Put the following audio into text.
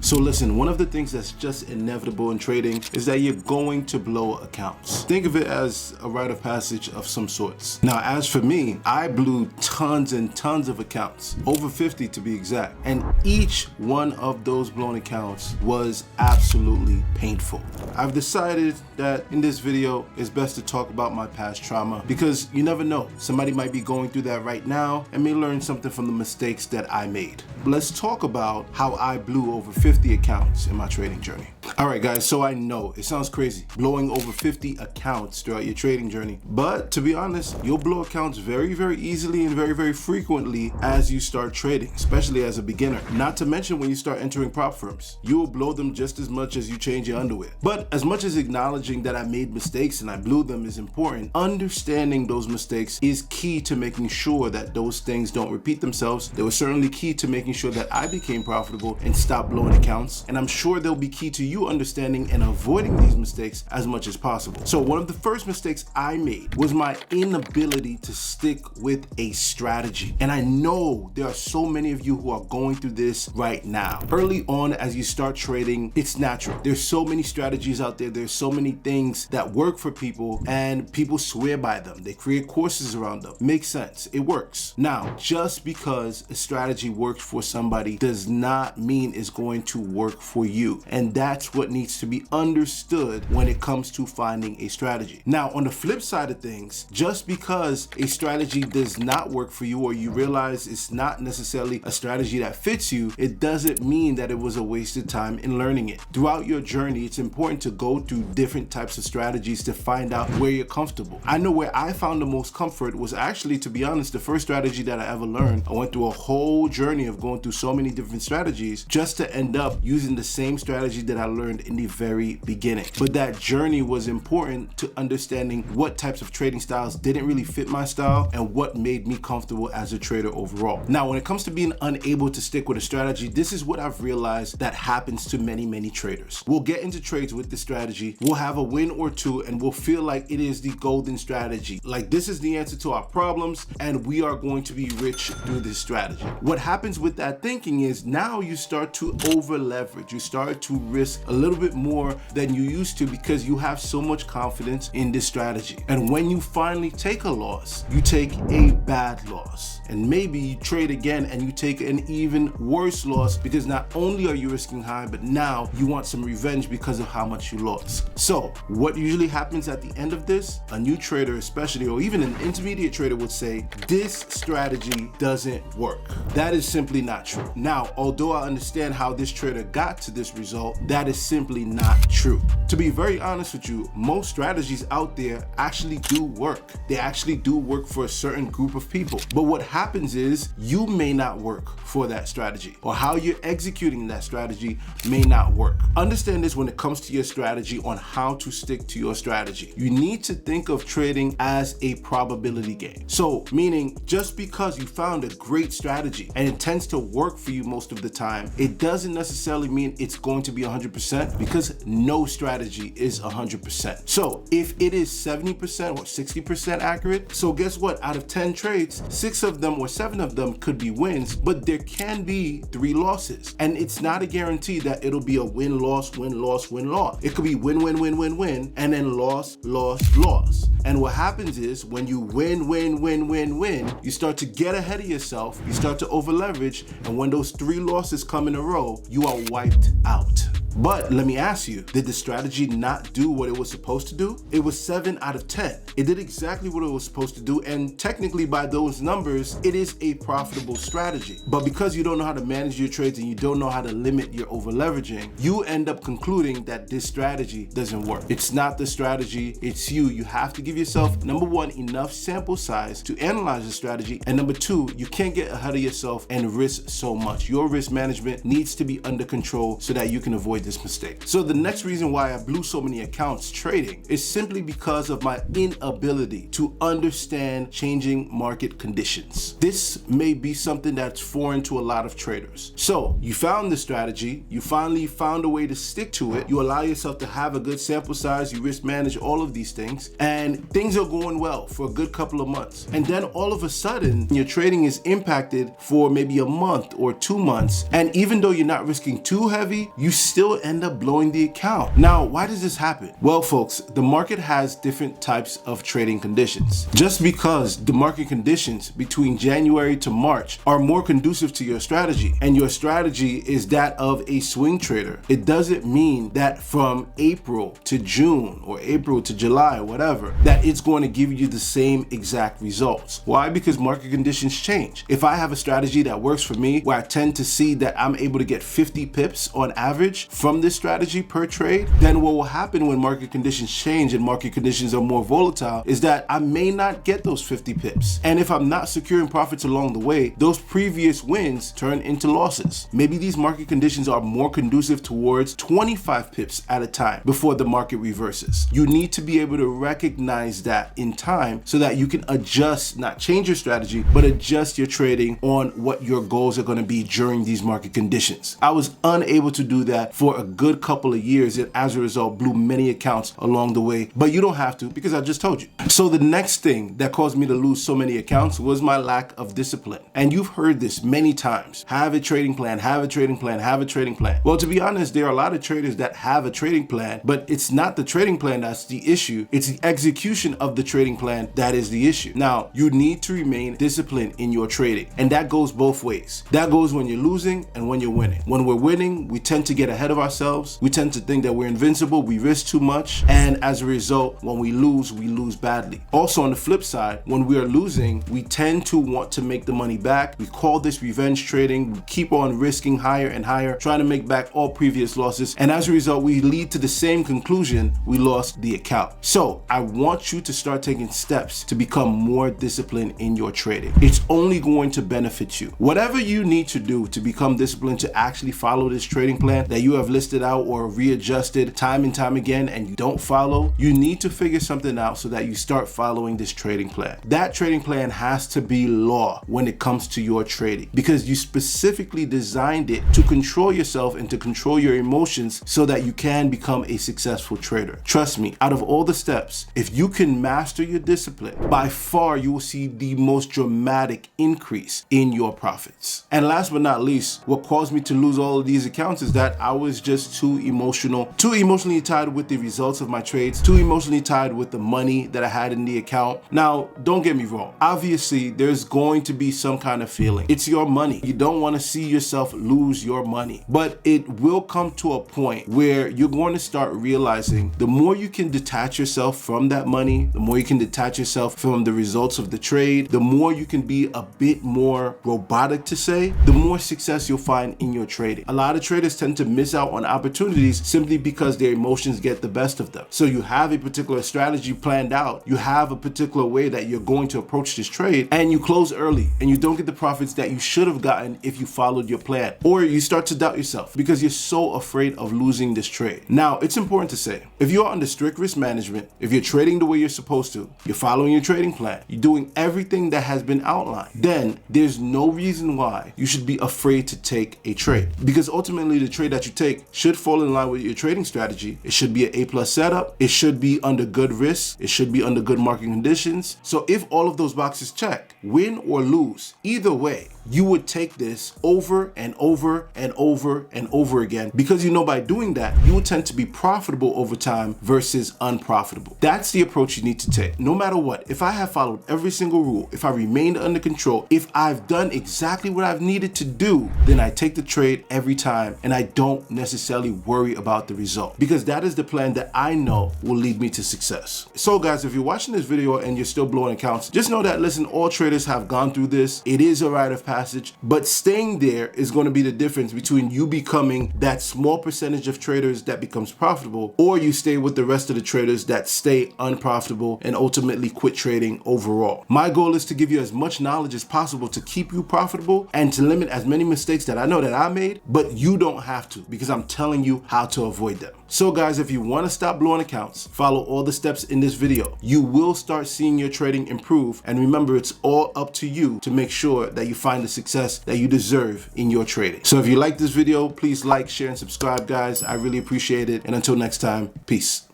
So listen, one of the things that's just inevitable in trading is that you're going to blow accounts. Think of it as a rite of passage of some sorts. Now, as for me, I blew tons and tons of accounts, over 50 to be exact. And each one of those blown accounts was absolutely painful. I've decided that in this video, it's best to talk about my past trauma because you never know. Somebody might be going through that right now and may learn something from the mistakes that I made. Let's talk about how I blew over 50 accounts in my trading journey. All right, guys, so I know it sounds crazy, blowing over 50 accounts throughout your trading journey. But to be honest, you'll blow accounts very, very easily and very, very frequently as you start trading, especially as a beginner. Not to mention when you start entering prop firms, you will blow them just as much as you change your underwear. But as much as acknowledging that I made mistakes and I blew them is important, understanding those mistakes is key to making sure that those things don't repeat themselves. They were certainly key to making sure that I became profitable and stopped blowing accounts. And I'm sure they'll be key to you understanding and avoiding these mistakes as much as possible. So one of the first mistakes I made was my inability to stick with a strategy. And I know there are so many of you who are going through this right now. Early on, as you start trading, it's natural. There's so many strategies out there. There's so many things that work for people and people swear by them. They create courses around them. Makes sense. It works. Now, just because a strategy works for somebody does not mean it's going to work for you. And that's what needs to be understood when it comes to finding a strategy. Now, on the flip side of things, just because a strategy does not work for you or you realize it's not necessarily a strategy that fits you, it doesn't mean that it was a wasted time in learning it. Throughout your journey, it's important to go through different types of strategies to find out where you're comfortable. I know where I found the most comfort was actually, to be honest, the first strategy that I ever learned. I went through a whole journey of going through so many different strategies just to end up using the same strategy that I learned in the very beginning. But that journey was important to understanding what types of trading styles didn't really fit my style and what made me comfortable as a trader overall. Now, when it comes to being unable to stick with a strategy, this is what I've realized that happens to many traders. We'll get into trades with the strategy, we'll have a win or two, and we'll feel like it is the golden strategy. Like this is the answer to our problems and we are going to be rich through this strategy. What happens with that thinking is now you start to over leverage. You start to risk a little bit more than you used to because you have so much confidence in this strategy. And when you finally take a loss, you take a bad loss. And maybe you trade again and you take an even worse loss because not only are you risking high, but now you want some revenge because of how much you lost. So what usually happens at the end of this, a new trader especially, or even an intermediate trader would say, this strategy doesn't work. That is simply not true. Now, although I understand how this trader got to this result, that is simply not true. To be very honest with you, most strategies out there actually do work. They actually do work for a certain group of people. But what happens is you may not work for that strategy, or how you're executing that strategy may not work. Understand this when it comes to your strategy on how to stick to your strategy. You need to think of trading as a probability game. So meaning just because you found a great strategy and it tends to work for you most of the time, it doesn't necessarily mean it's going to be 100% because no strategy is 100%. So if it is 70% or 60% accurate, so guess what? Out of 10 trades, 6 of them or 7 of them could be wins, but there can be 3 losses. And it's not a guarantee that it'll be a win-loss, win-loss, win-loss. It could be win-win-win-win-win, and then loss. And what happens is when you win, you start to get ahead of yourself, you start to over leverage, and when those 3 losses come in a row, you are wiped out. But let me ask you, did the strategy not do what it was supposed to do? It was 7 out of 10. It did exactly what it was supposed to do, and technically by those numbers, it is a profitable strategy. But because you don't know how to manage your trades and you don't know how to limit your over leveraging, you end up concluding that this strategy doesn't work. It's not the strategy, it's you. You have to give yourself, number 1, enough sample size to analyze the strategy, and number 2, you can't get ahead of yourself and risk so much. Your risk management needs to be under control so that you can avoid avoid this mistake. So the next reason why I blew so many accounts trading is simply because of my inability to understand changing market conditions. This may be something that's foreign to a lot of traders. So you found the strategy, you finally found a way to stick to it, you allow yourself to have a good sample size, you risk manage all of these things, and things are going well for a good couple of months. And then all of a sudden, your trading is impacted for maybe a month or 2 months. And even though you're not risking too heavy, you still end up blowing the account. Now, why does this happen? Well, folks, the market has different types of trading conditions. Just because the market conditions between January to March are more conducive to your strategy, and your strategy is that of a swing trader, it doesn't mean that from April to June or April to July, whatever, that it's going to give you the same exact results. Why? Because market conditions change. If I have a strategy that works for me, where I tend to see that I'm able to get 50 pips on average from this strategy per trade, then what will happen when market conditions change and market conditions are more volatile is that I may not get those 50 pips. And if I'm not securing profits along the way, those previous wins turn into losses. Maybe these market conditions are more conducive towards 25 pips at a time before the market reverses. You need to be able to recognize that in time so that you can adjust, not change your strategy, but adjust your trading on what your goals are going to be during these market conditions. I was unable to do that for a good couple of years, and as a result blew many accounts along the way, but you don't have to, because I just told you. So the next thing that caused me to lose so many accounts was my lack of discipline. And you've heard this many times: have a trading plan, have a trading plan, have a trading plan. Well, to be honest, there are a lot of traders that have a trading plan, but it's not the trading plan that's the issue. It's the execution of the trading plan that is the issue. Now, you need to remain disciplined in your trading, and that goes both ways. That goes when you're losing and when you're winning. When we're winning, we tend to get ahead of ourselves. We tend to think that we're invincible. We risk too much, and as a result, when we lose badly. Also, on the flip side, when we are losing, we tend to want to make the money back. We call this revenge trading. We keep on risking higher and higher, trying to make back all previous losses, and as a result, we lead to the same conclusion: we lost the account. So I want you to start taking steps to become more disciplined in your trading. It's only going to benefit you. Whatever you need to do to become disciplined to actually follow this trading plan that you have listed out or readjusted time and time again and you don't follow, you need to figure something out so that you start following this trading plan. That trading plan has to be law when it comes to your trading, because you specifically designed it to control yourself and to control your emotions so that you can become a successful trader. Trust me, out of all the steps, if you can master your discipline, by far you will see the most dramatic increase in your profits. And last but not least, what caused me to lose all of these accounts is that I was just too emotionally tied with the results of my trades, too emotionally tied with the money that I had in the account. Now, don't get me wrong. Obviously, there's going to be some kind of feeling. It's your money. You don't want to see yourself lose your money, but it will come to a point where you're going to start realizing the more you can detach yourself from that money, the more you can detach yourself from the results of the trade, the more you can be a bit more robotic, to say, the more success you'll find in your trading. A lot of traders tend to miss out on opportunities simply because their emotions get the best of them. So you have a particular strategy planned out, you have a particular way that you're going to approach this trade, and you close early and you don't get the profits that you should have gotten if you followed your plan, or you start to doubt yourself because you're so afraid of losing this trade. Now, it's important to say, if you're under strict risk management, if you're trading the way you're supposed to, you're following your trading plan, you're doing everything that has been outlined, then there's no reason why you should be afraid to take a trade, because ultimately the trade that you take should fall in line with your trading strategy. It should be an A+ setup, it should be under good risk, it should be under good market conditions. So if all of those boxes check, win or lose, either way, you would take this over and over and over and over again, because you know by doing that, you will tend to be profitable over time versus unprofitable. That's the approach you need to take. No matter what, if I have followed every single rule, if I remained under control, if I've done exactly what I've needed to do, then I take the trade every time and I don't necessarily worry about the result, because that is the plan that I know will lead me to success. So guys, if you're watching this video and you're still blowing accounts, just know that, listen, all traders have gone through this. It is a rite of passage, but staying there is going to be the difference between you becoming that small percentage of traders that becomes profitable, or you stay with the rest of the traders that stay unprofitable and ultimately quit trading overall. My goal is to give you as much knowledge as possible to keep you profitable and to limit as many mistakes that I know that I made, but you don't have to, because because I'm telling you how to avoid them. So guys, if you want to stop blowing accounts, follow all the steps in this video. You will start seeing your trading improve, and remember, it's all up to you to make sure that you find the success that you deserve in your trading. So if you like this video, please like, share, and subscribe, guys. I really appreciate it. And until next time, peace.